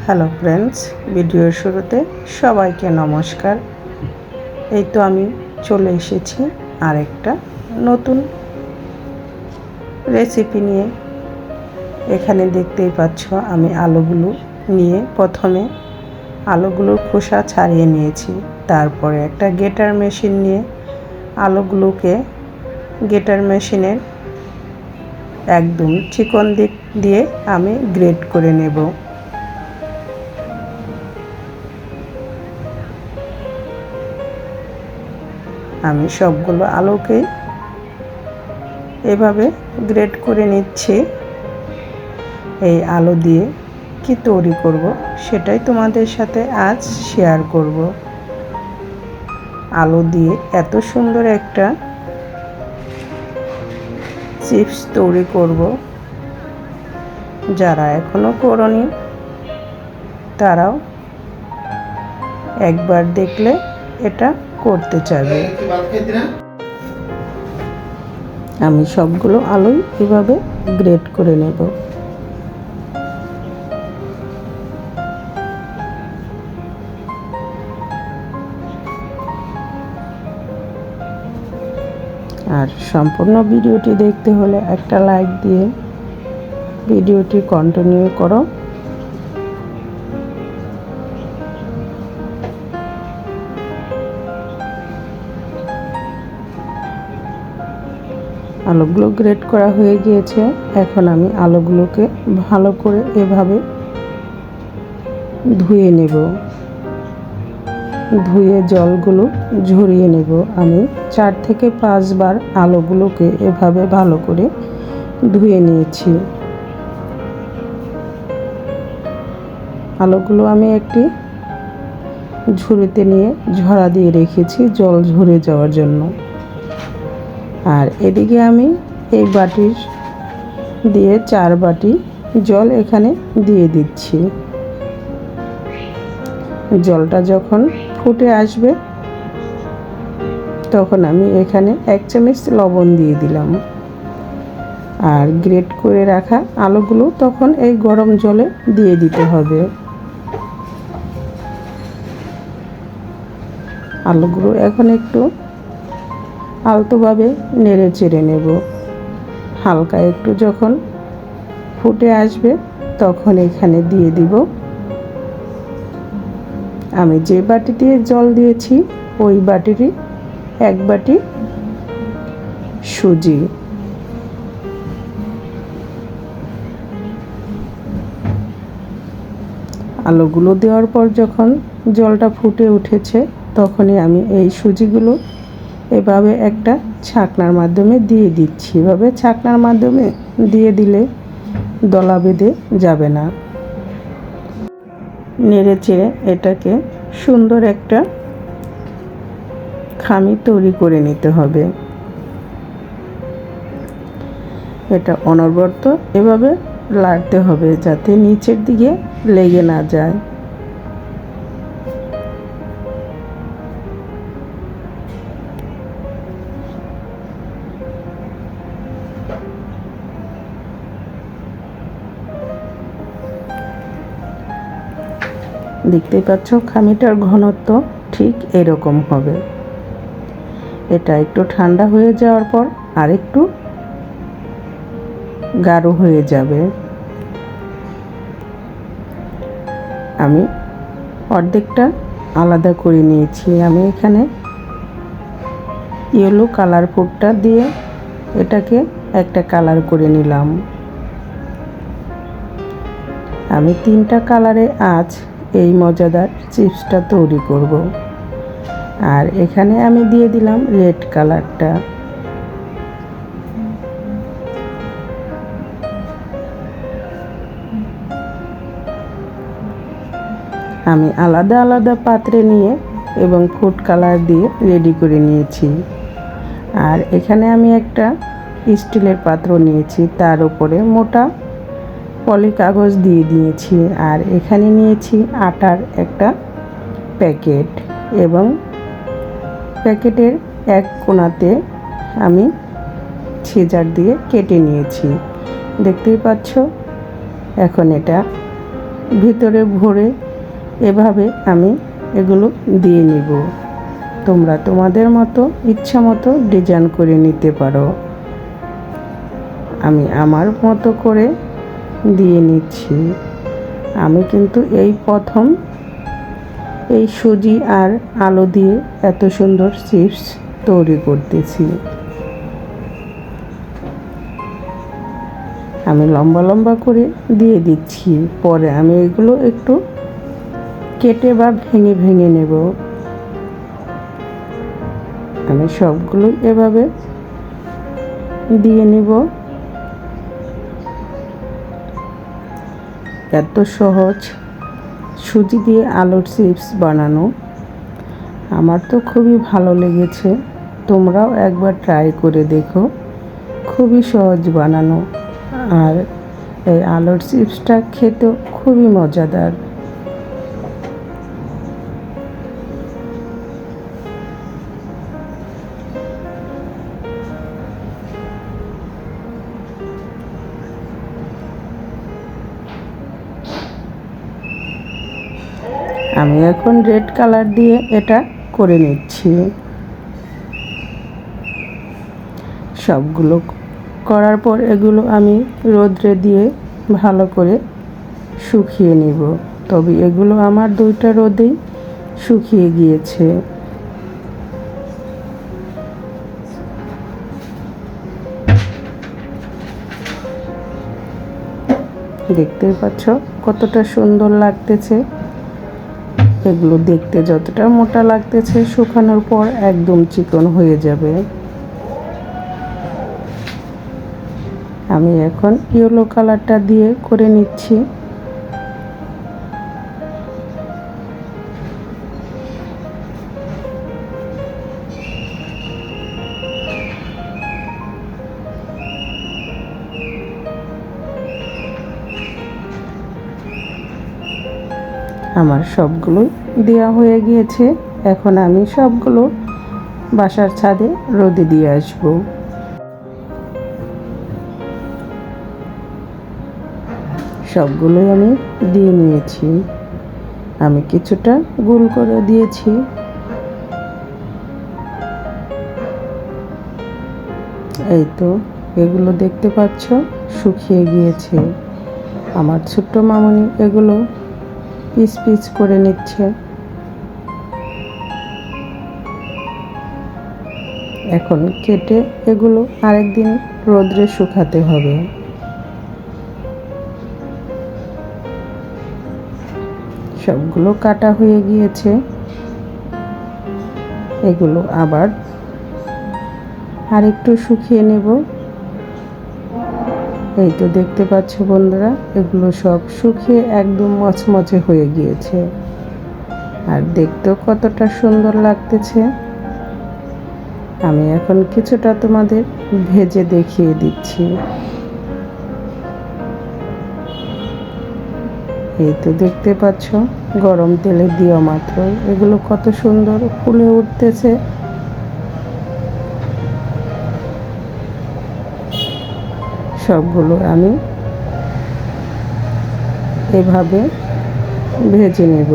Hello friends, ভিডিওর শুরুতে সবাইকে নমস্কার। এই তো আমি চলে এসেছি আরেকটা নতুন রেসিপি নিয়ে। এখানে দেখতেই পাচ্ছ আমি আলুগুলো নিয়ে প্রথমে আলুগুলোর খোসা ছাড়িয়ে নিয়েছি। তারপরে একটা গ্রেটার মেশিন নিয়ে আলুগুলোকে গ্রেটার মেশিনের একদম চিকন দিক দিয়ে আমি গ্রেট করে নেব। আমি সবগুলো আলুকে এভাবে গ্রেট করে নিচ্ছি। এই আলু দিয়ে কি তৈরি করব সেটাই তোমাদের সাথে আজ শেয়ার করব। আলু দিয়ে এত সুন্দর একটা চিপস তৈরি করব, যারা এখনো করনি তারাও একবার দেখলে এটা করতে চাইবে। আমি সবগুলো আলুই এভাবে গ্রেট করে নেব। আর সম্পূর্ণ ভিডিওটি দেখতে হলে একটা লাইক দিয়ে ভিডিওটি কন্টিনিউ করো। আলুগুলো গ্রেট করা হয়ে গিয়েছে। এখন আমি আলুগুলোকে ভালো করে এভাবে ধুয়ে নেব। ধুয়ে জলগুলো ঝরিয়ে নেব। আমি 4 থেকে 5 বার আলুগুলোকে এভাবে ভালো করে ধুয়ে নিয়েছি। আলুগুলো আমি একটি ঝুড়িতে নিয়ে ঝরা দিয়ে রেখেছি জল ঝরে যাওয়ার জন্য। আর এদিকে আমি এই বাটির দিয়ে 4 বাটি জল এখানে দিয়ে দিচ্ছি। জলটা যখন ফুটে আসবে তখন আমি এখানে 1 চামচ লবণ দিয়ে দিলাম। আর গ্রেট করে রাখা আলুগুলো তখন এই গরম জলে দিয়ে দিতে হবে। আলুগুলো এখন একটু আলতোভাবে নেড়ে চেড়ে নেব। হালকা একটু যখন ফুটে আসবে তখন এখানে দিয়ে দিব আমি যে বাটি দিয়ে জল দিয়েছি ওই বাটিরই 1 বাটি সুজি। আলুগুলো দেওয়ার পর যখন জলটা ফুটে উঠেছে তখনই আমি এই সুজিগুলো এভাবে একটা ছাঁকনার মাধ্যমে দিয়ে দিচ্ছি। এভাবে ছাঁকনার মাধ্যমে দিয়ে দিলে দলা বেঁধে যাবে না। নেড়ে চেড়ে এটাকে সুন্দর একটা খামি তৈরি করে নিতে হবে। এটা অনবরত এভাবে লাড়তে হবে যাতে নিচের দিকে লেগে না যায়। দেখতেই পাচ্ছ খামিটার ঘনত্ব ঠিক এরকম হবে। এটা একটু ঠান্ডা হয়ে যাওয়ার পর আরেকটু গাঢ় হয়ে যাবে। আমি অর্ধেকটা আলাদা করে নিয়েছি। আমি এখানে ইয়েলো কালার ফুডটা দিয়ে এটাকে একটা কালার করে নিলাম। আমি 3টা কালারে আজ এই মজাদার চিপসটা তৈরি করব। আর এখানে আমি দিয়ে দিলাম রেড কালারটা। আমি আলাদা আলাদা পাত্রে নিয়ে এবং ফুড কালার দিয়ে রেডি করে নিয়েছি। আর এখানে আমি একটা স্টিলের পাত্র নিয়েছি, তার উপরে মোটা পলি কাগজ দিয়ে দিয়েছি। আর এখানে নিয়েছি আটার একটা প্যাকেট এবং প্যাকেটের এক কোণাতে আমি সিজার দিয়ে কেটে নিয়েছি। দেখতেই পাচ্ছ। এখন এটা ভিতরে ভরে এভাবে আমি এগুলো দিয়ে নিব। তোমরা তোমাদের মতো ইচ্ছা মতো ডিজাইন করে নিতে পারো। আমি আমার মতো করে দিয়ে নিচ্ছি। আমি কিন্তু এই প্রথম এই সুজি আর আলু দিয়ে এত সুন্দর চিপস তৈরি করতেছি। আমি লম্বা লম্বা করে দিয়ে দিচ্ছি, পরে আমি এগুলো একটু কেটে বা ভেঙে ভেঙে নেব। আমি সবগুলো এভাবে দিয়ে নিব। এত সহজ সুজি দিয়ে আলুর চিপস বানানো। আমার তো খুবই ভালো লেগেছে। তোমরাও একবার ট্রাই করে দেখো, খুবই সহজ বানানো। আর এই আলুর চিপসটা খেতেও খুবই মজাদার। আমি এখন রেড কালার দিয়ে এটা করে নিচ্ছি। সবগুলো করার পর এগুলো আমি রোদ্রে দিয়ে ভালো করে শুকিয়ে নিব। তবে এগুলো আমার 2টা রোদেই শুকিয়ে গিয়েছে। দেখতেই পাচ্ছ কতটা সুন্দর লাগতেছে। এগুলো দেখতে যতটা মোটা লাগতেছে, শুকানোর পর একদম চিকন হয়ে যাবে। আমি এখন ইয়েলো কালারটা দিয়ে করে নিচ্ছি। আমার সবগুলোই দেওয়া হয়ে গিয়েছে। এখন আমি সবগুলো বাসার ছাদে রোদে দিয়ে আসব। সবগুলোই আমি দিয়ে নিয়েছি। আমি কিছুটা গোল করে দিয়েছি। এই তো এগুলো দেখতে পাচ্ছ শুকিয়ে গিয়েছে। আমার ছোট্ট মামনি এগুলো পিস পিস করে নিচ্ছে। এখন কেটে এগুলো আরেকদিন রোদ্রে শুকাতে হবে। সবগুলো কাটা হয়ে গিয়েছে। এগুলো আবার আরেকটু শুকিয়ে নেব। এই তো দেখতে পাচ্ছ বন্ধুরা, এগুলো সব শুকিয়ে একদম মচমচে হয়ে গিয়েছে। আর দেখতেও কতটা সুন্দর লাগতেছে। আমি এখন কিছুটা তোমাদের ভেজে দেখিয়ে দিচ্ছি। এই তো দেখতে পাচ্ছ গরম তেলে দেওয়া মাত্র এগুলো কত সুন্দর ফুলে উঠতেছে। সবগুলো আমি এভাবে ভেজে নেব।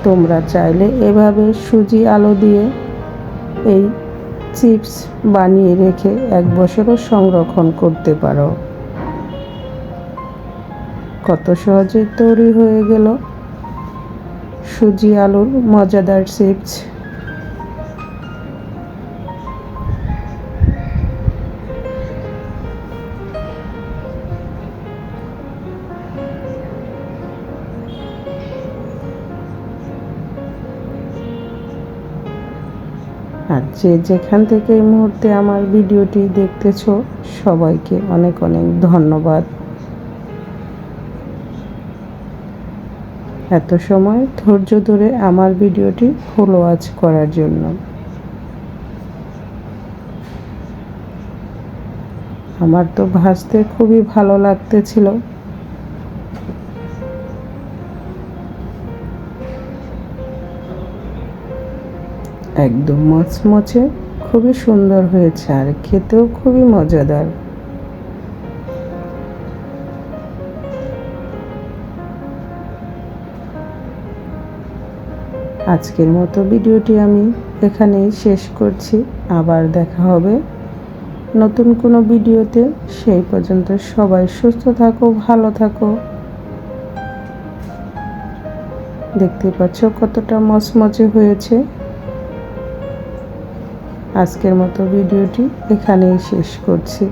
তোমরা চাইলে এভাবে সুজি আলু দিয়ে এই চিপস বানিয়ে রেখে 1 বছরও সংরক্ষণ করতে পারো। কত সহজে তৈরি হয়ে গেল সুজি আলুর মজাদার চিপস। আর যে যেখান থেকে এই মুহূর্তে আমার ভিডিওটি দেখতেছো, সবাইকে অনেক অনেক ধন্যবাদ। এত সময় ধৈর্য ধরে আমার ভিডিওটি ফুল ওয়াচ করার জন্য। আমার তো ভাজতে খুবই ভালো লাগতেছিল। একদম মচমচে খুবই সুন্দর হয়েছে আর খেতেও খুবই মজাদার। আজকের মতো ভিডিওটি আমি এখানেই শেষ করছি। আবার দেখা হবে নতুন কোনো ভিডিওতে। সেই পর্যন্ত সবাই সুস্থ থাকো, ভালো থাকো। দেখতে পাচ্ছ কতটা মচমচে হয়েছে। আজকের মতো ভিডিওটি এখানেই শেষ করছি।